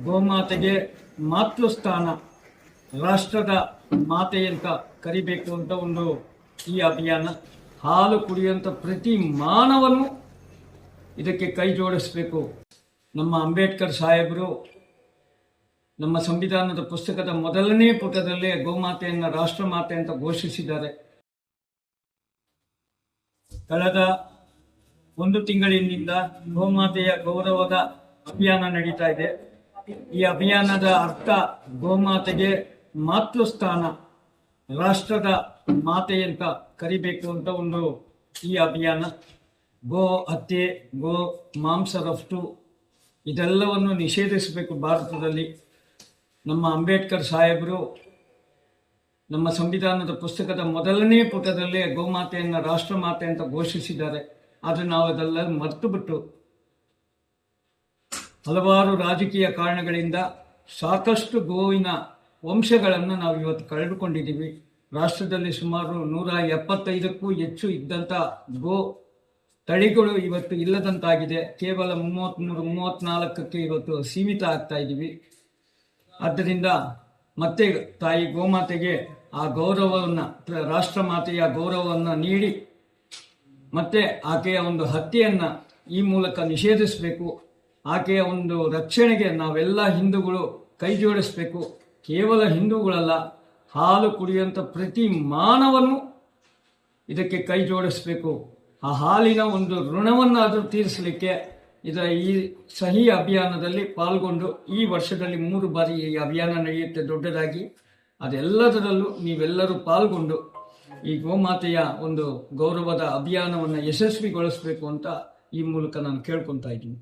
ಗೋಮಾತೆಗೆ ಮಾತೃಸ್ಥಾನ, ರಾಷ್ಟ್ರದ ಮಾತೆ ಅಂತ ಕರಿಬೇಕು ಅಂತ ಒಂದು ಈ ಅಭಿಯಾನ. ಹಾಲು ಕುಡಿಯುವಂಥ ಪ್ರತಿ ಮಾನವನು ಇದಕ್ಕೆ ಕೈ ಜೋಡಿಸಬೇಕು. ನಮ್ಮ ಅಂಬೇಡ್ಕರ್ ಸಾಹೇಬರು ನಮ್ಮ ಸಂವಿಧಾನದ ಪುಸ್ತಕದ ಮೊದಲನೇ ಪುಟದಲ್ಲೇ ಗೋಮಾತೆಯನ್ನು ರಾಷ್ಟ್ರಮಾತೆ ಅಂತ ಘೋಷಿಸಿದ್ದಾರೆ. ಕಳೆದ 1 ತಿಂಗಳಿನಿಂದ ಗೋಮಾತೆಯ ಗೌರವದ ಅಭಿಯಾನ ನಡೀತಾ ಇದೆ. ಈ ಅಭಿಯಾನದ ಅರ್ಥ ಗೋಮಾತೆಗೆ ಮಾತೃಸ್ಥಾನ, ರಾಷ್ಟ್ರದ ಮಾತೆ ಅಂತ ಕರಿಬೇಕು ಅಂತ ಒಂದು ಈ ಅಭಿಯಾನ. ಗೋ ಹತ್ಯೆ, ಗೋ ಮಾಂಸ ರಫ್ತು ಇದೆಲ್ಲವನ್ನು ನಿಷೇಧಿಸಬೇಕು ಭಾರತದಲ್ಲಿ. ನಮ್ಮ ಅಂಬೇಡ್ಕರ್ ಸಾಹೇಬರು ನಮ್ಮ ಸಂವಿಧಾನದ ಪುಸ್ತಕದ ಮೊದಲನೇ ಪುಟದಲ್ಲೇ ಗೋಮಾತೆಯನ್ನು ರಾಷ್ಟ್ರಮಾತೆ ಅಂತ ಘೋಷಿಸಿದ್ದಾರೆ. ಆದರೆ ನಾವು ಅದೆಲ್ಲ ಮರೆತು ಬಿಟ್ಟು ಹಲವಾರು ರಾಜಕೀಯ ಕಾರಣಗಳಿಂದ ಸಾಕಷ್ಟು ಗೋವಿನ ವಂಶಗಳನ್ನು ನಾವು ಇವತ್ತು ಕಳೆದುಕೊಂಡಿದ್ದೀವಿ. ರಾಷ್ಟ್ರದಲ್ಲಿ ಸುಮಾರು 175ಕ್ಕೂ ಹೆಚ್ಚು ಇದ್ದಂಥ ಗೋ ತಳಿಗಳು ಇವತ್ತು ಇಲ್ಲದಂತಾಗಿದೆ. ಕೇವಲ 33-34ಕ್ಕೆ ಇವತ್ತು ಸೀಮಿತ ಆಗ್ತಾ ಇದ್ದೀವಿ. ಆದ್ದರಿಂದ ಮತ್ತೆ ತಾಯಿ ಗೋಮಾತೆಗೆ ಆ ಗೌರವವನ್ನು, ರಾಷ್ಟ್ರಮಾತೆಯ ಗೌರವವನ್ನು ನೀಡಿ ಮತ್ತೆ ಆಕೆಯ ಒಂದು ಹತ್ಯೆಯನ್ನು ಈ ಮೂಲಕ ನಿಷೇಧಿಸಬೇಕು. ಆಕೆಯ ಒಂದು ರಕ್ಷಣೆಗೆ ನಾವೆಲ್ಲ ಹಿಂದೂಗಳು ಕೈ ಜೋಡಿಸಬೇಕು. ಕೇವಲ ಹಿಂದೂಗಳಲ್ಲ, ಹಾಲು ಕುಡಿಯುವಂಥ ಪ್ರತಿ ಮಾನವನು ಇದಕ್ಕೆ ಕೈ ಜೋಡಿಸಬೇಕು. ಆ ಹಾಲಿನ ಒಂದು ಋಣವನ್ನಾದರೂ ತೀರಿಸಲಿಕ್ಕೆ ಈ ಸಹಿ ಅಭಿಯಾನದಲ್ಲಿ ಪಾಲ್ಗೊಂಡು, ಈ ವರ್ಷದಲ್ಲಿ 3 ಬಾರಿ ಈ ಅಭಿಯಾನ ನಡೆಯುತ್ತೆ ದೊಡ್ಡದಾಗಿ. ಅದೆಲ್ಲದರಲ್ಲೂ ನೀವೆಲ್ಲರೂ ಪಾಲ್ಗೊಂಡು ಈ ಗೋಮಾತೆಯ ಒಂದು ಗೌರವದ ಅಭಿಯಾನವನ್ನು ಯಶಸ್ವಿಗೊಳಿಸಬೇಕು ಅಂತ ಈ ಮೂಲಕ ನಾನು ಕೇಳ್ಕೊತಾ ಇದ್ದೀನಿ.